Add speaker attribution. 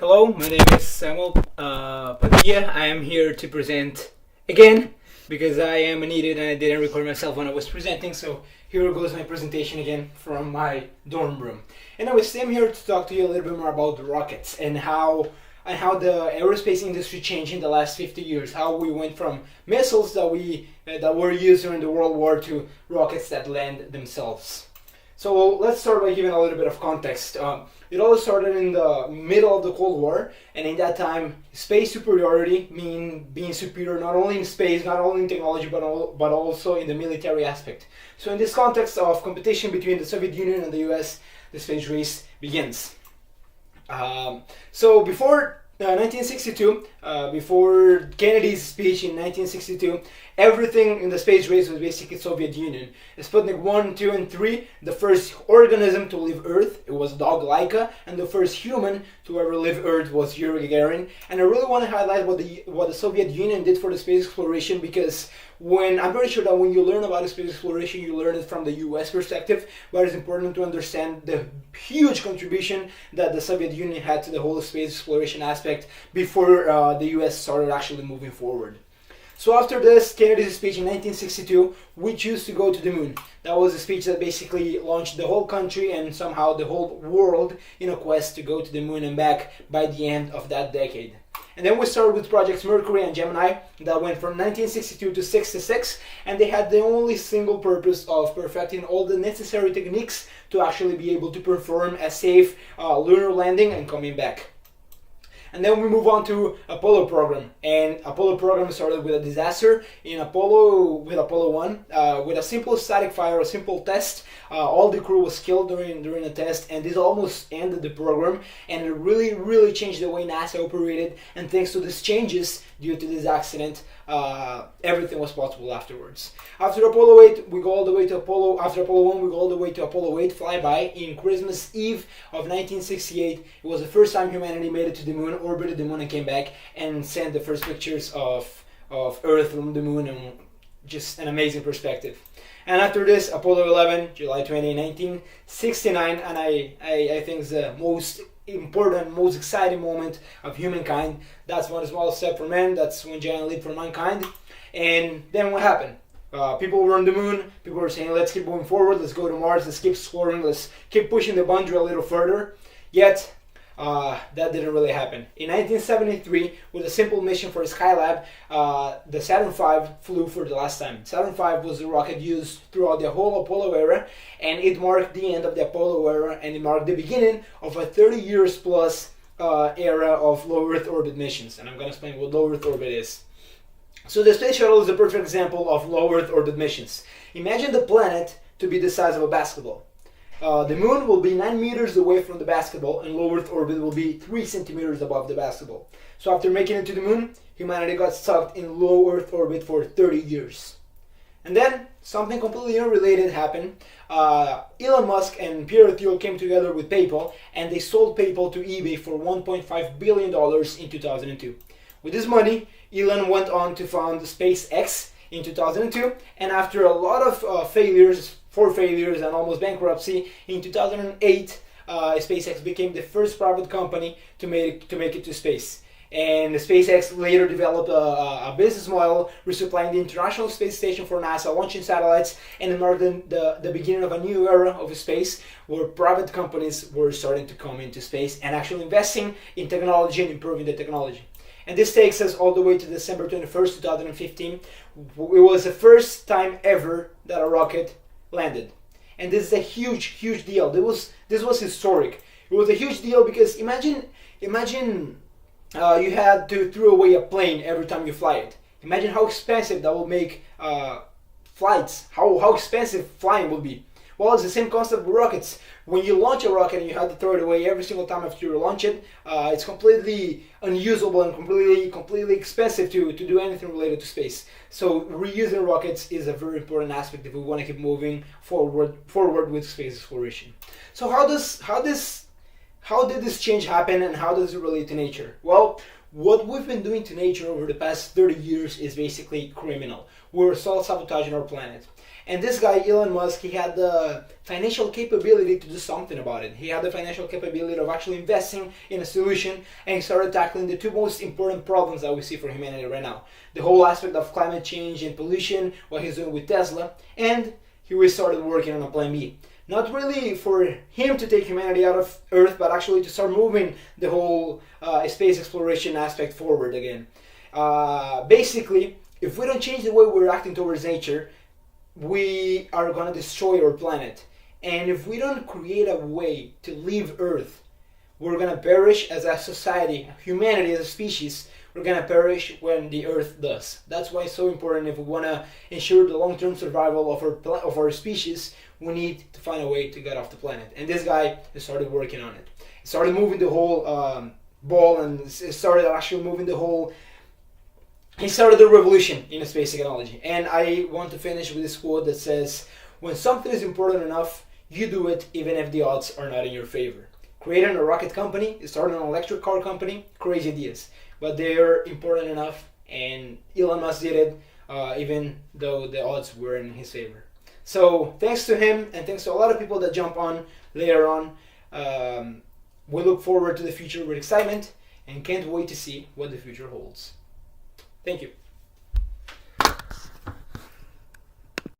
Speaker 1: Hello, my name is Samuel Padilla. I am here to present again because I am needed and I didn't record myself when I was presenting. So here goes my presentation again from my dorm room. Anyways, I'm here to talk to you a little bit more about rockets and how the aerospace industry changed in the last 50 years. How we went from missiles that were used during the World War to rockets that land themselves. So let's start by giving a little bit of context. It all started in the middle of the Cold War, and in that time, space superiority mean being superior not only in space, not only in technology, but also in the military aspect. So in this context of competition between the Soviet Union and the US, the space race begins. So before 1962, before Kennedy's speech in 1962, everything in the space race was basically Soviet Union. Sputnik 1, 2, and 3, the first organism to leave Earth, it was dog Laika, and the first human to ever leave Earth was Yuri Gagarin. And I really want to highlight what the Soviet Union did for the space exploration, because I'm pretty sure that when you learn about space exploration, you learn it from the US perspective, but it's important to understand the huge contribution that the Soviet Union had to the whole space exploration aspect before the US started actually moving forward. So after this, Kennedy's speech in 1962, we choose to go to the moon. That was a speech that basically launched the whole country and somehow the whole world in a quest to go to the moon and back by the end of that decade. And then we started with projects Mercury and Gemini that went from 1962 to 66, and they had the only single purpose of perfecting all the necessary techniques to actually be able to perform a safe lunar landing and coming back. And then we move on to Apollo program, and Apollo program started with a disaster with Apollo 1, with a simple static fire, a simple test. All the crew was killed during the test, and this almost ended the program, and it really changed the way NASA operated. And thanks to these changes, due to this accident, everything was possible afterwards. After Apollo 8, we go all the way to after Apollo 1, we go all the way to Apollo 8 flyby in Christmas Eve of 1968. It was the first time humanity made it to the moon, orbited the moon and came back and sent the first pictures of Earth from the moon, and just an amazing perspective. And after this, Apollo 11, July 20, 1969, and I think it's the most important, most exciting moment of humankind. That's one small step for man, that's one giant leap for mankind. And then what happened? People were on the moon, people were saying, let's keep moving forward, let's go to Mars, let's keep exploring, let's keep pushing the boundary a little further. Yet, that didn't really happen. In 1973, with a simple mission for Skylab, the Saturn V flew for the last time. Saturn V was the rocket used throughout the whole Apollo era, and it marked the end of the Apollo era, and it marked the beginning of a 30 years plus era of low Earth orbit missions. And I'm going to explain what low Earth orbit is. So the space shuttle is a perfect example of low Earth orbit missions. Imagine the planet to be the size of a basketball. The moon will be 9 meters away from the basketball, and low Earth orbit will be 3 centimeters above the basketball. So after making it to the moon, humanity got stuck in low Earth orbit for 30 years. And then something completely unrelated happened. Elon Musk and Peter Thiel came together with PayPal, and they sold PayPal to eBay for $1.5 billion in 2002. With this money, Elon went on to found SpaceX in 2002, and after a lot of four failures and almost bankruptcy, in 2008, SpaceX became the first private company to make it to space. And SpaceX later developed a business model resupplying the International Space Station for NASA, launching satellites, and it marked the beginning of a new era of space where private companies were starting to come into space and actually investing in technology and improving the technology. And this takes us all the way to December 21st, 2015. It was the first time ever that a rocket landed. And this is a huge deal. This was historic. It was a huge deal because imagine you had to throw away a plane every time you fly it. Imagine how expensive that will make flights, how expensive flying will be. Well, it's the same concept with rockets. When you launch a rocket and you have to throw it away every single time after you launch it, it's completely unusable and completely expensive to do anything related to space. So reusing rockets is a very important aspect if we want to keep moving forward with space exploration. So how did this change happen, and how does it relate to nature? Well, what we've been doing to nature over the past 30 years is basically criminal. We're self-sabotaging our planet. And this guy, Elon Musk, he had the financial capability to do something about it. He had the financial capability of actually investing in a solution, and he started tackling the two most important problems that we see for humanity right now. The whole aspect of climate change and pollution, what he's doing with Tesla, and he really started working on a plan B. Not really for him to take humanity out of Earth, but actually to start moving the whole space exploration aspect forward again. Basically, if we don't change the way we're acting towards nature, we are going to destroy our planet. And if we don't create a way to leave Earth, we're going to perish as a society, humanity as a species. We're going to perish when the Earth does. That's why it's so important. If we want to ensure the long-term survival of our species, we need to find a way to get off the planet. And this guy started working on it. He started moving the whole ball, and started actually moving the whole... He started the revolution in space technology. And I want to finish with this quote that says, "When something is important enough, you do it even if the odds are not in your favor." Creating a rocket company, starting an electric car company, crazy ideas. But they're important enough, and Elon Musk did it even though the odds were in his favor. So thanks to him, and thanks to a lot of people that jump on later on. We look forward to the future with excitement and can't wait to see what the future holds. Thank you.